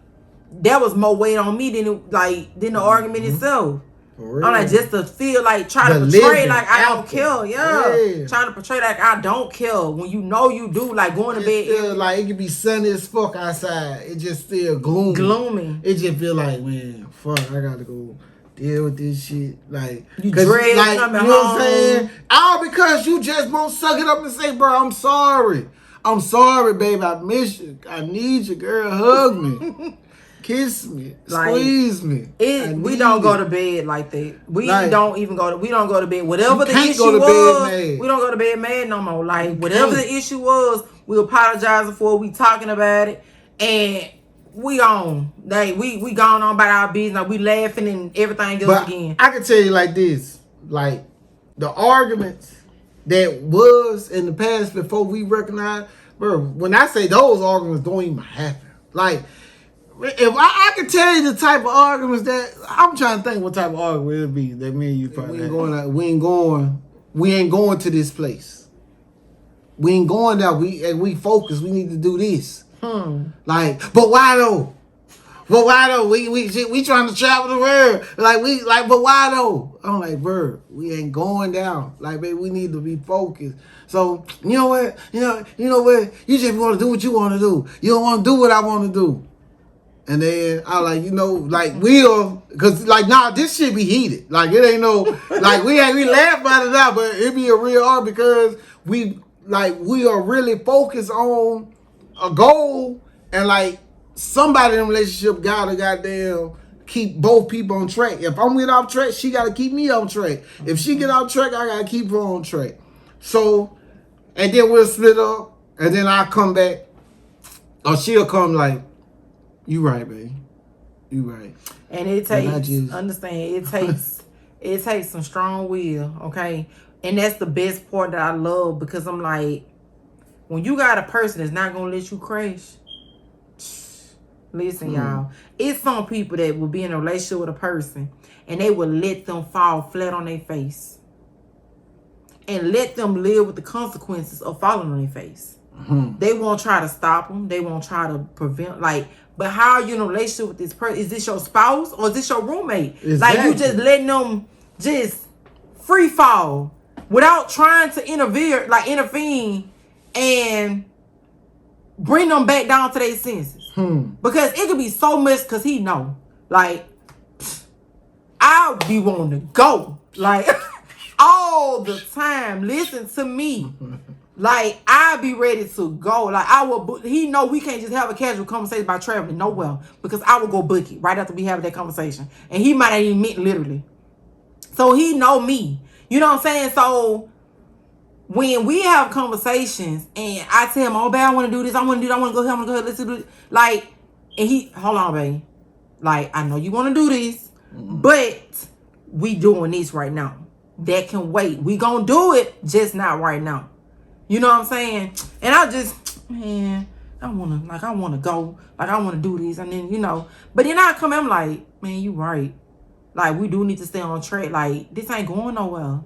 that was more weight on me than the argument itself. I'm like, just to feel like, trying to portray like I don't care. Yeah. Trying to portray like I don't care when you know you do. Like, going to bed. Still, like, it could be sunny as fuck outside. It just still gloomy. It just feel like, man, fuck, I gotta go deal with this shit. Like, you dread like, coming home. You know what I'm saying? All because you just won't suck it up and say, bro, I'm sorry. I'm sorry, baby. I miss you. I need you, girl. Hug me. Kiss me, squeeze me. We don't go to bed like that. We don't go to bed. Whatever the issue was, we don't go to bed mad no more. Like, whatever the issue was, we apologize for it. We talking about it, and we on. We gone on about our business. Like, we laughing and everything else again. I can tell you like this, like, the arguments that was in the past before we recognized, bro. When I say those arguments don't even happen, like. If I could tell you the type of arguments that I'm trying to think what type of argument it'd be that me and you probably we ain't going to this place. We ain't going there. We focus. We need to do this. Like, but why though? But why though? We trying to travel the world. But why though? I'm like, bro, we ain't going down. Like, baby, we need to be focused. So, you know what? You know what? You just want to do what you want to do. You don't want to do what I want to do. And then I cause like, nah, this shit be heated. Like, it ain't no, like, we laugh about it now, but it be a real art because we are really focused on a goal, and like, somebody in a relationship gotta goddamn keep both people on track. If I'm get off track, she gotta keep me on track. If she get off track, I gotta keep her on track. So, and then we'll split up, and then I'll come back, or she'll come like, you right, babe. You right. And it takes, it takes some strong will, okay? And that's the best part that I love, because I'm like, when you got a person that's not gonna let you crash, listen, y'all, it's some people that will be in a relationship with a person and they will let them fall flat on their face and let them live with the consequences of falling on their face. They won't try to stop them. They won't try to prevent, like, but how are you in a relationship with this person? Is this your spouse or is this your roommate? Exactly. Like, you just letting them just free fall without trying to intervene and bring them back down to their senses. Because it could be so much, because he know, like, I'll be wanting to go, like, all the time. Listen to me. Like, I'll be ready to go. Like, he know we can't just have a casual conversation about traveling nowhere, because I will go book it right after we have that conversation. And he might not even meant literally. So he know me. You know what I'm saying? So when we have conversations and I tell him, oh, babe, I want to do this, I want to do that, I want to go here, I want to go here, let's do it. Like, and he, hold on, babe. Like, I know you want to do this, but we doing this right now. That can wait. We gonna do it, just not right now. You know what I'm saying? And I just, man, I want to go. Like, I want to do this. And then, but then I come, I'm like, man, you right. Like, we do need to stay on track. Like, this ain't going nowhere.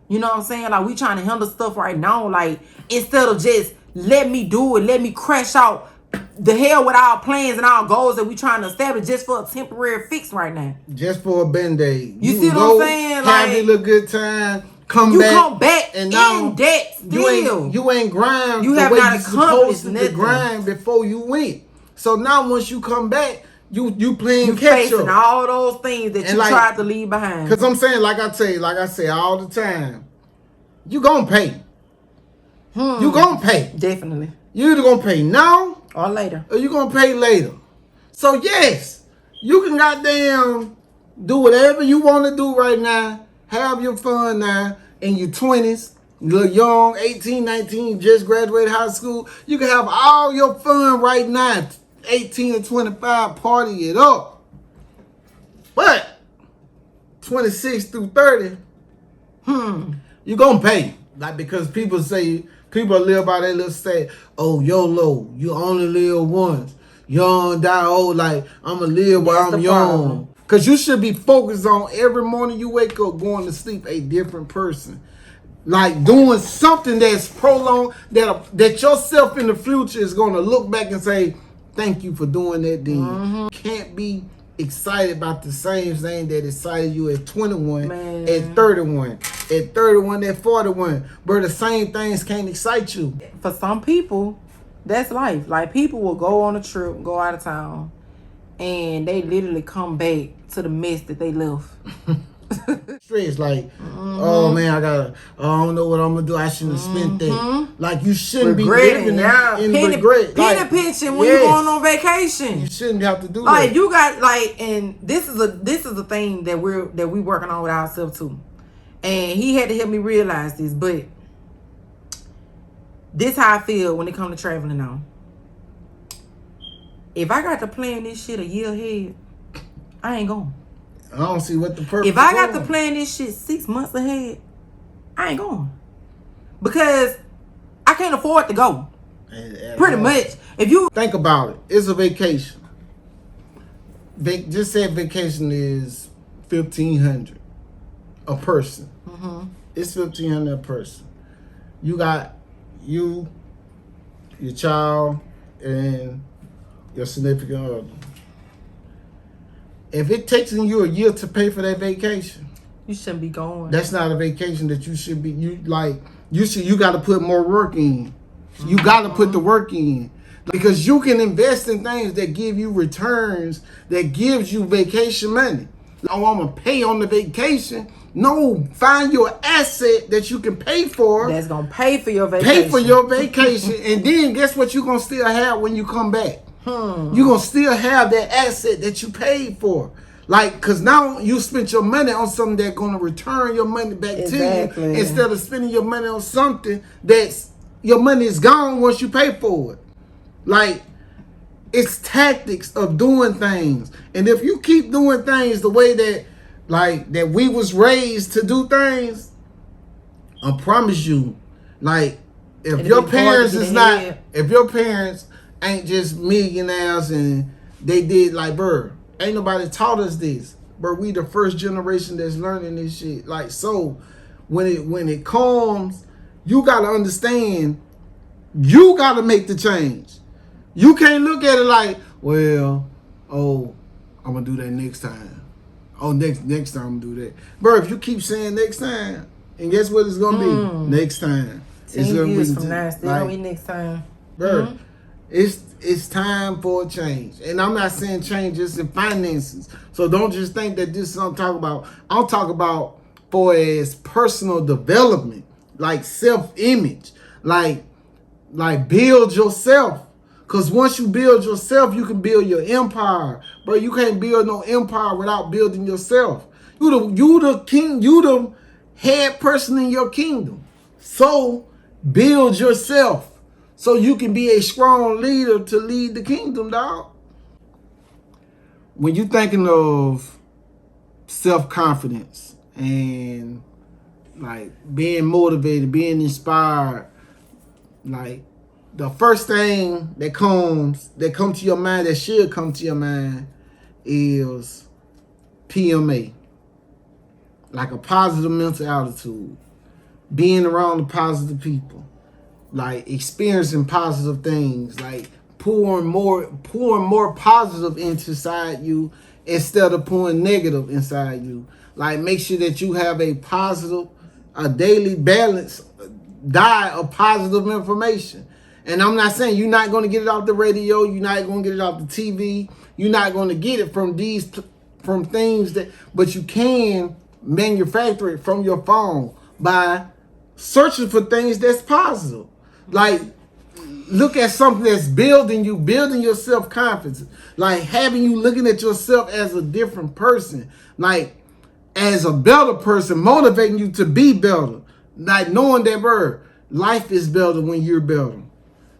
You know what I'm saying? Like, we trying to handle stuff right now. Like, instead of just let me do it, let me crash out the hell with our plans and our goals that we trying to establish just for a temporary fix right now. Just for a band-aid. You see what I'm saying? Have like, a little good time. Come back and now in debt still. You ain't grind. You have not accomplished nothing. To grind before you went. So now once you come back, you playing catch up. You facing all those things that you tried to leave behind. Because I'm saying, like I say all the time, you gonna pay. You gonna pay. Definitely. You either gonna pay now or later. Or you gonna pay later. So yes, you can goddamn do whatever you want to do right now. Have your fun now in your 20s. You're young, 18, 19, just graduated high school. You can have all your fun right now. 18 to 25, party it up. But 26 through 30, you're gonna pay. Like, because people live by that little say, oh, YOLO, you only live once. Young, die old. Like, I'ma live while I'm young. Because you should be focused on every morning you wake up going to sleep a different person. Like, doing something that's prolonged, that yourself in the future is going to look back and say, thank you for doing that then. Can't be excited about the same thing that excited you at 21, at 31, at 31, at 41. But the same things can't excite you. For some people, that's life. Like, people will go on a trip, go out of town, and they literally come back to the mess that they left. Stress, like, oh man, I don't know what I'm gonna do. I shouldn't have spent that. Like, you shouldn't be living in regret. Penny pinching when you're going on vacation. You shouldn't have to do that. Like, you got, like, and this is a thing that we working on with ourselves too. And he had to help me realize this, but this how I feel when it comes to traveling now. If I got to plan this shit a year ahead, I ain't going. I don't see what the purpose. If I got to plan this shit 6 months ahead, I ain't going. Because I can't afford to go. Pretty much. If you think about it, it's a vacation. Just say vacation is $1,500 a person. It's $1,500 a person. You got your child, and your significant other. If it takes you a year to pay for that vacation, you shouldn't be going. That's not a vacation that you should be. You got to put more work in. You got to put the work in, because you can invest in things that give you returns, that gives you vacation money. Oh, I'm gonna pay on the vacation. No, find your asset that you can pay for. That's gonna pay for your vacation. Pay for your vacation, and then guess what? You're gonna still have when you come back. You're gonna still have that asset that you paid for. Like, cause now you spent your money on something that's gonna return your money back to you, instead of spending your money on something that's your money is gone once you pay for it. Like, It's tactics of doing things. And if you keep doing things the way that that we was raised to do things, I promise you, like if your parents ain't just millionaires and they did bro, ain't nobody taught us this. But we the first generation that's learning this shit. So when it comes, you gotta understand, you gotta make the change. You can't look at it like, well, oh, I'm gonna do that next time. Oh, next time I'm gonna do that. Bro, if you keep saying next time, and guess what it's gonna be? Next time. 10 years from now, still gonna be next time. Bro, it's time for a change. And I'm not saying changes in finances. So don't just think that this is what I'm talking about. I'm talking about for as personal development, like self-image, like build yourself. Because once you build yourself, you can build your empire. Bro, you can't build no empire without building yourself. You the king, you the head person in your kingdom. So build yourself so you can be a strong leader to lead the kingdom, dog. When you thinking of self-confidence and being motivated, being inspired, the first thing that comes to your mind, that should come to your mind, is PMA. Like a positive mental attitude. Being around the positive people. Experiencing positive things. Pouring more positive inside you instead of pouring negative inside you. Make sure that you have a daily balanced diet of positive information. And I'm not saying you're not going to get it off the radio. You're not going to get it off the TV. You're not going to get it from things but you can manufacture it from your phone by searching for things that's positive. Look at something that's building your self-confidence. Having you looking at yourself as a different person. As a better person, motivating you to be better. Knowing that, life is better when you're better.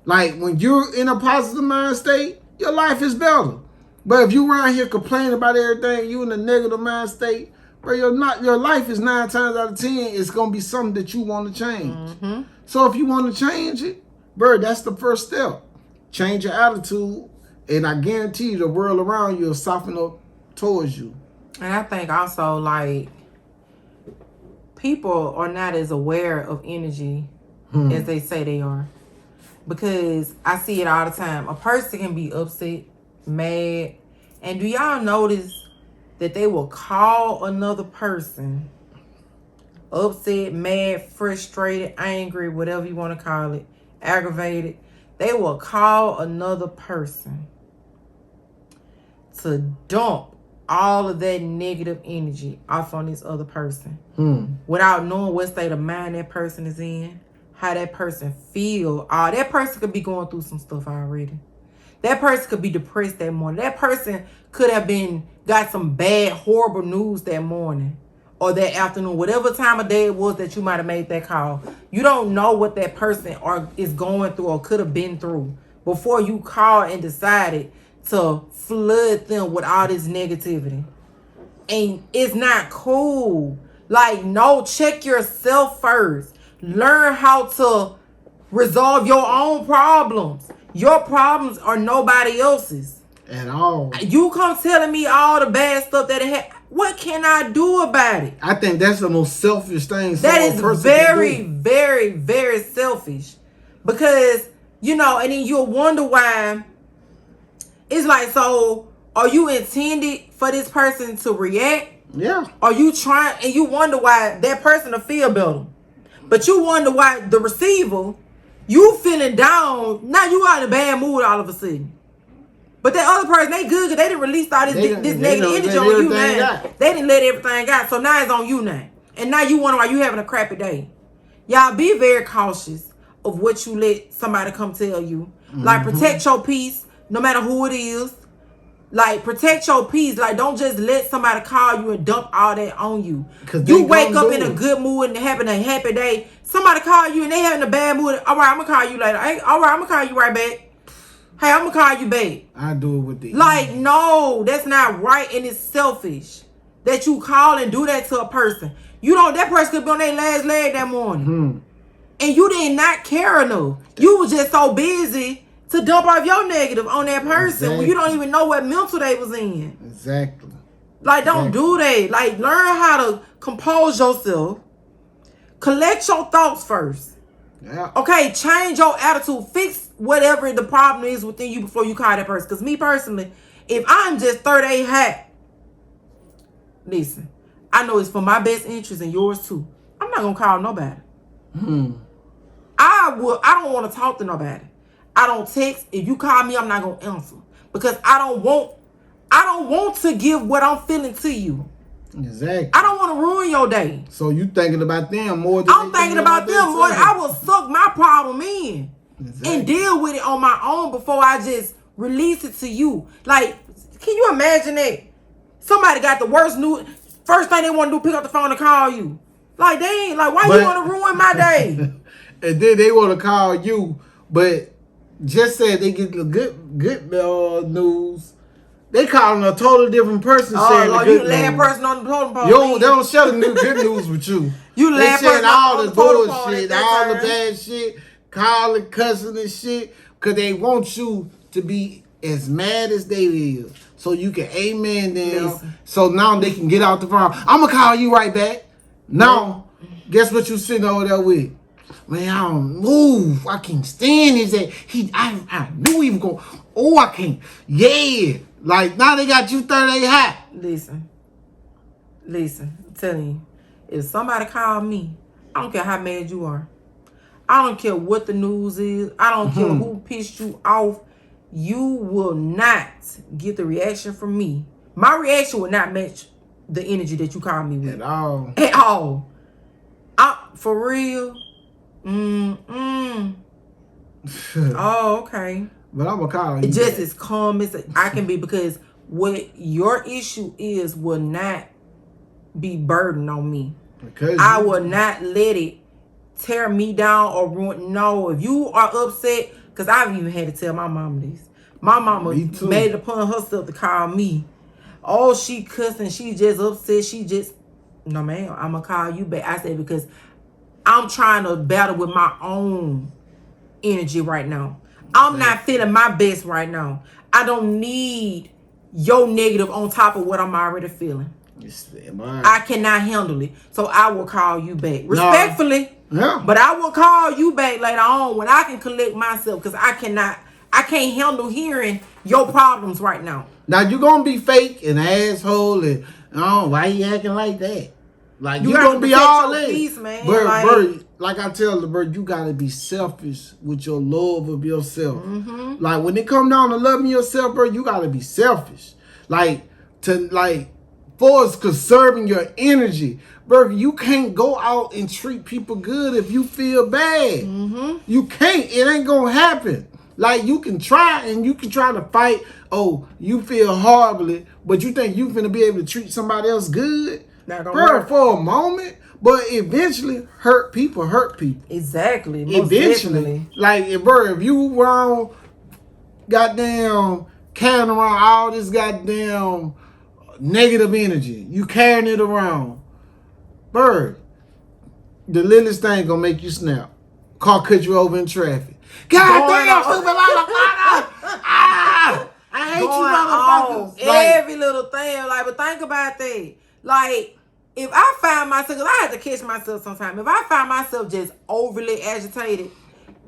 When you're in a positive mind state, your life is better. But if you around here complaining about everything, you in a negative mind state, bro, your life is 9 times out of 10, it's going to be something that you want to change. Mm-hmm. So if you want to change it, bro, that's the first step. Change your attitude, and I guarantee you the world around you will soften up towards you. And I think also, people are not as aware of energy as they say they are. Because I see it all the time. A person can be upset, mad, and do y'all notice that they will call another person upset, mad, frustrated, angry, whatever you want to call it, aggravated? They will call another person to dump all of that negative energy off on this other person without knowing what state of mind that person is in, how that person feel. That person could be going through some stuff already. That person could be depressed that morning. That person could have got some bad, horrible news that morning or that afternoon, whatever time of day it was that you might have made that call. You don't know what that person is going through or could have been through before you called and decided to flood them with all this negativity. And it's not cool. No, check yourself first. Learn how to resolve your own problems. Your problems are nobody else's at all. You come telling me all the bad stuff that it had. What can I do about it? I think that's the most selfish thing. That is very, very, very selfish. Because, and then you'll wonder why. It's so are you intended for this person to react? Yeah. Are you trying, and you wonder why that person will feel better. But you wonder why the receiver, you feeling down, now you out in a bad mood all of a sudden. But that other person, they good because they didn't release all this negative energy on you now. They didn't let everything out. So now it's on you now. And now you wonder why you having a crappy day. Y'all be very cautious of what you let somebody come tell you. Protect your peace, no matter who it is. Protect your peace. Don't just let somebody call you and dump all that on you. You wake up in a good mood and having a happy day. Somebody call you and they having a bad mood. All right, I'm going to call you later. All right, I'm going to call you right back. Hey, I'm gonna call you back. I do it with the Like, no, that's not right, and it's selfish that you call and do that to a person. You know, that person could be on their last leg that morning. And you did not care enough. You was just so busy to dump off your negative on that person when you don't even know what mental they was in. Exactly. Like, don't do that. Like, learn how to compose yourself. Collect your thoughts first. Yeah. Okay, change your attitude. Fix whatever the problem is within you before you call that person. Because me personally, if I'm just 38 hot, listen, I know it's for my best interest and yours too. I'm not going to call nobody. I don't want to talk to nobody. I don't text. If you call me, I'm not going to answer. Because I don't want to give what I'm feeling to you. Exactly. I don't want to ruin your day. So you thinking about them more than I'm thinking about them more than I will suck my problem in and deal with it on my own before I just release it to you. Like, can you imagine that? Somebody got the worst news. First thing they want to do, pick up the phone and call you. Like, they ain't like, why you want to ruin my day? And then they want to call you, but just said they get the good news. They calling a totally different person. Oh, Lord, you the last person on the totem pole. Yo, they don't share the new good news with you. You the last person all on the bullshit, all the bad shit, calling, cussing and shit, because they want you to be as mad as they is, so you can amen them. Listen. So now they can get out the phone. I'm gonna call you right back. Now, guess what you sitting over there with? Man, I don't move. I can't stand his ass. I knew he was going. Oh, I can't. Yeah. Like, now they got you 38 hot. Listen, I'm telling you, if somebody call me, I don't care how mad you are. I don't care what the news is. I don't care who pissed you off. You will not get the reaction from me. My reaction will not match the energy that you call me with. At all. At all. For real? Oh, okay. But I'm going to call you. It's just as calm as I can be, because what your issue is will not be burdened on me. Because I will not let it tear me down or ruin. No, if you are upset, because I've even had to tell my mama this. My mama made it upon herself to call me. Oh, she cussing. She just upset. No, ma'am, I'm going to call you back. I said, because I'm trying to battle with my own energy right now. I'm not feeling my best right now. I don't need your negative on top of what I'm already feeling. I cannot handle it. So I will call you back. Respectfully. Yeah. But I will call you back later on when I can collect myself, because I can't handle hearing your problems right now. Now you're gonna be fake and asshole and why you acting like that? Like you gonna be all in. Peace, man. Bird, like I tell the bird, you gotta be selfish with your love of yourself. Like when it come down to loving yourself, bro, you gotta be selfish. For us conserving your energy, bro. You can't go out and treat people good if you feel bad. You can't. It ain't gonna happen. Like you can try and you can try to fight. Oh, you feel horribly, but you think you finna be able to treat somebody else good? Bro, for a moment, but eventually hurt people. Exactly. Eventually. Like, bro, if you around goddamn carrying around all this goddamn negative energy, you carrying it around, bro, the littlest thing gonna make you snap. Car cut you over in traffic. God damn, stupid motherfucker! I hate you, motherfuckers. Every little thing. Like, but think about that. Like, if I find myself, because I have to catch myself sometimes, if I find myself just overly agitated,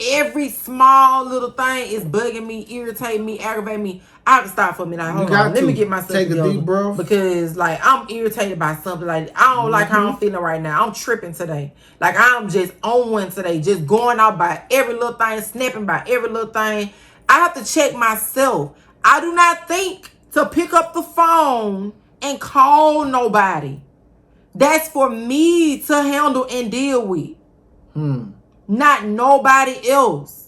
every small little thing is bugging me, irritating me, aggravating me, I have to stop for a minute. Hold on. Let me get myself together. Take a deep breath. Because, like, I'm irritated by something. Like, I don't like how I'm feeling right now. I'm tripping today. Like, I'm just on one today. Just going out by every little thing, snapping by every little thing. I have to check myself. I do not think to pick up the phone and call nobody. That's for me to handle and deal with. Not nobody else.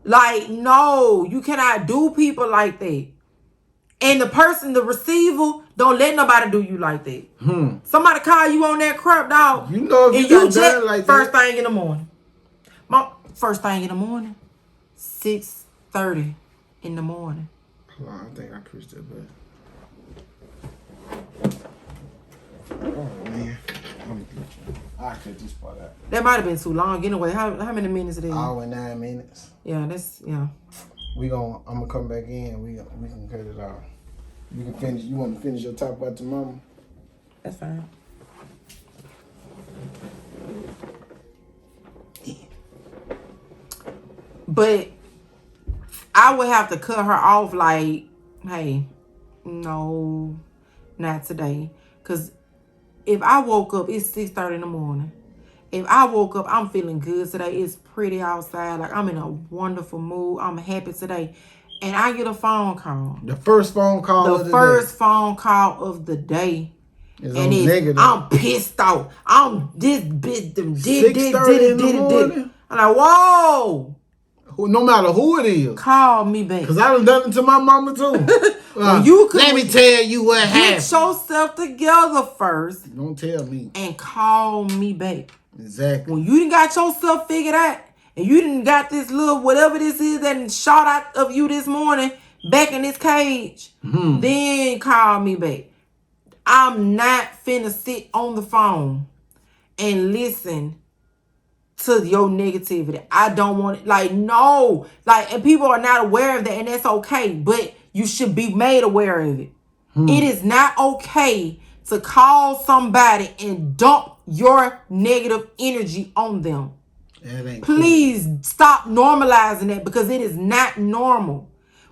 Like, no, you cannot do people like that. And the receiver, don't let nobody do you like that. Somebody call you on that crap, dog. You know if you got done like first thing in the morning. First thing in the morning, 6:30. in the morning. Hold on, I think I pushed that button. Oh man, I cut this part out. That might have been too long. Anyway, how many minutes it is? Hour and 9 minutes. Yeah, I'm gonna come back in. We can cut it off. You can finish. You want to finish your talk about your mama? That's fine. But I would have to cut her off like, hey, no, not today. Because if I woke up, it's 6:30 in the morning. If I woke up, I'm feeling good today. It's pretty outside. Like, I'm in a wonderful mood. I'm happy today. And I get a phone call. The first phone call of the first phone call of the day. It's and it's, negative. I'm pissed off. I'm this bitch. Did it. I'm like, whoa. No matter who it is. Call me back. Because I done it to my mama too. Let me tell you what happened. Get yourself together first. Don't tell me. And call me back. Exactly. When you done got yourself figured out, and you done got this little whatever this is that shot out of you this morning back in this cage, then call me back. I'm not finna sit on the phone and listen to your negativity. I don't want it. Like, no. Like, and people are not aware of that, and that's okay. But you should be made aware of it. It is not okay to call somebody and dump your negative energy on them. Please stop normalizing that, because it is not normal.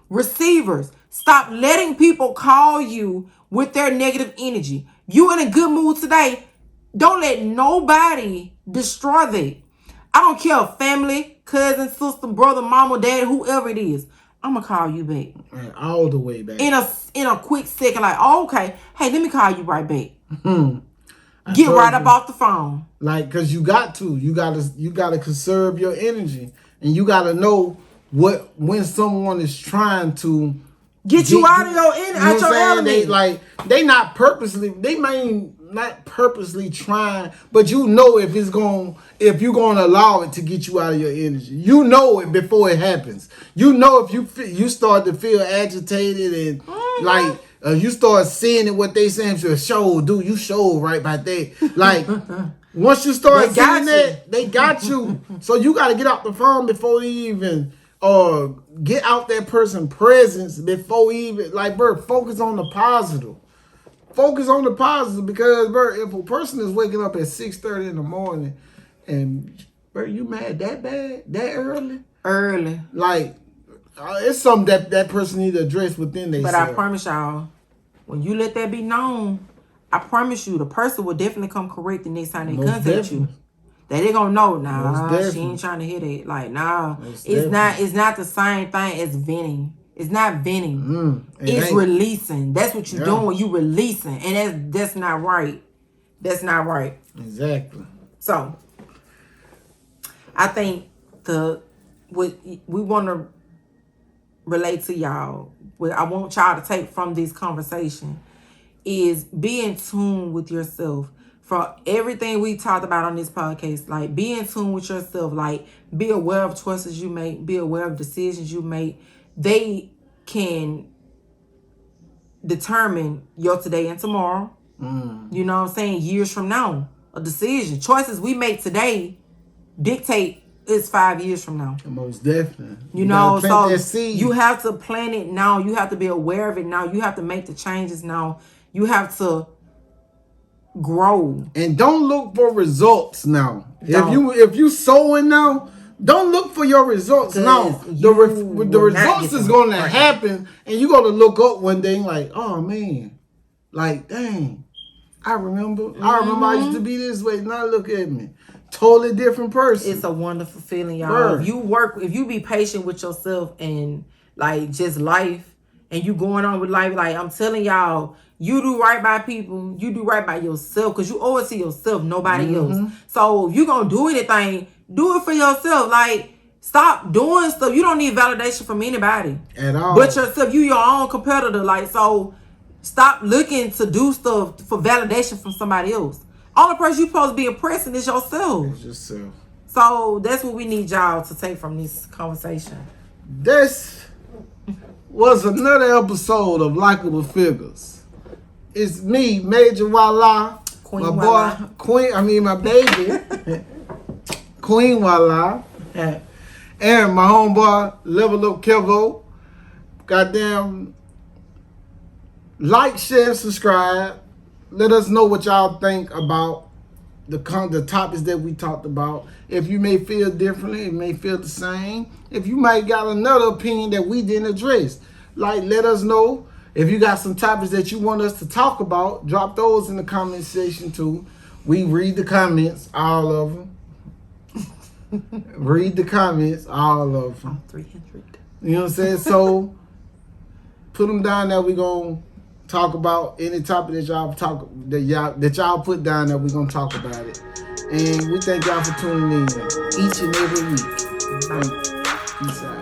Receivers, stop letting people call you with their negative energy. You in a good mood today, don't let nobody destroy that. I don't care if family, cousin, sister, brother, mama, dad, whoever it is. I'm gonna call you back. All the way back. In a quick second, like, oh, okay, hey, let me call you right back. Get right up off the phone. Like, cause you gotta conserve your energy, and you gotta know when someone is trying to get you out of your out your element. They not purposely. They may not purposely trying, but you know if you're gonna allow it to get you out of your energy. You know it before it happens. You know if you start to feel agitated and you start seeing it, what they saying to show, dude, you show right by that. Like, once you start seeing that, they got you. So you got to get out the phone before you even, or get out that person's presence before even, like, bro, focus on the positive. Focus on the positive, because, bro, if a person is waking up at 6:30 in the morning and, bro, you mad that bad, that early? Early. Like, it's something that person need to address within themselves. But I promise y'all, when you let that be known, I promise you, the person will definitely come correct the next time they contact you. That they gonna know, nah, she ain't trying to hear that. Like, nah, it's not the same thing as venting. It's not venting. It's releasing. That's what you're doing. You releasing, and that's not right. That's not right. Exactly. So, I think what we want to relate to y'all, what I want y'all to take from this conversation, is be in tune with yourself. For everything we talked about on this podcast, like, be in tune with yourself. Like, be aware of choices you make. Be aware of decisions you make. They can determine your today and tomorrow. You know what I'm saying? Years from now, a decision. Choices we make today dictate it's 5 years from now. Most definitely. You know, so you have to plan it now. You have to be aware of it now. You have to make the changes now. You have to grow. And don't look for results now. If you sowing now, don't look for your results now. The results is going to happen, and you're going to look up one day like, oh man, like, dang, I remember I used to be this way. Now look at me. Totally different person. It's a wonderful feeling, y'all. If you be patient with yourself and, like, just life, and you going on with life, like, I'm telling y'all, you do right by people, you do right by yourself, because you owe it to yourself, nobody else. So if you gonna do anything, do it for yourself. Like, stop doing stuff. You don't need validation from anybody at all but yourself. You your own competitor. Like, so stop looking to do stuff for validation from somebody else. Only person you supposed to be impressing is yourself. It's yourself. So that's what we need y'all to take from this conversation. was another episode of Likeable Figgas. It's me, Major Wala, Queen my Wala. boy, Queen. I mean, my baby, Queen Wala, and my homeboy, Level Up Kevo. Goddamn, like, share, subscribe. Let us know what y'all think about the topics that we talked about. If you may feel differently, it may feel the same. If you might got another opinion that we didn't address, like, let us know. If you got some topics that you want us to talk about, drop those in the comment section too. We read the comments, all of them. Read the comments, all of them. 300. You know what I'm saying? So put them down there. We gonna talk about any topic that y'all put down there. We gonna talk about it. And we thank y'all for tuning in each and every week. Peace out.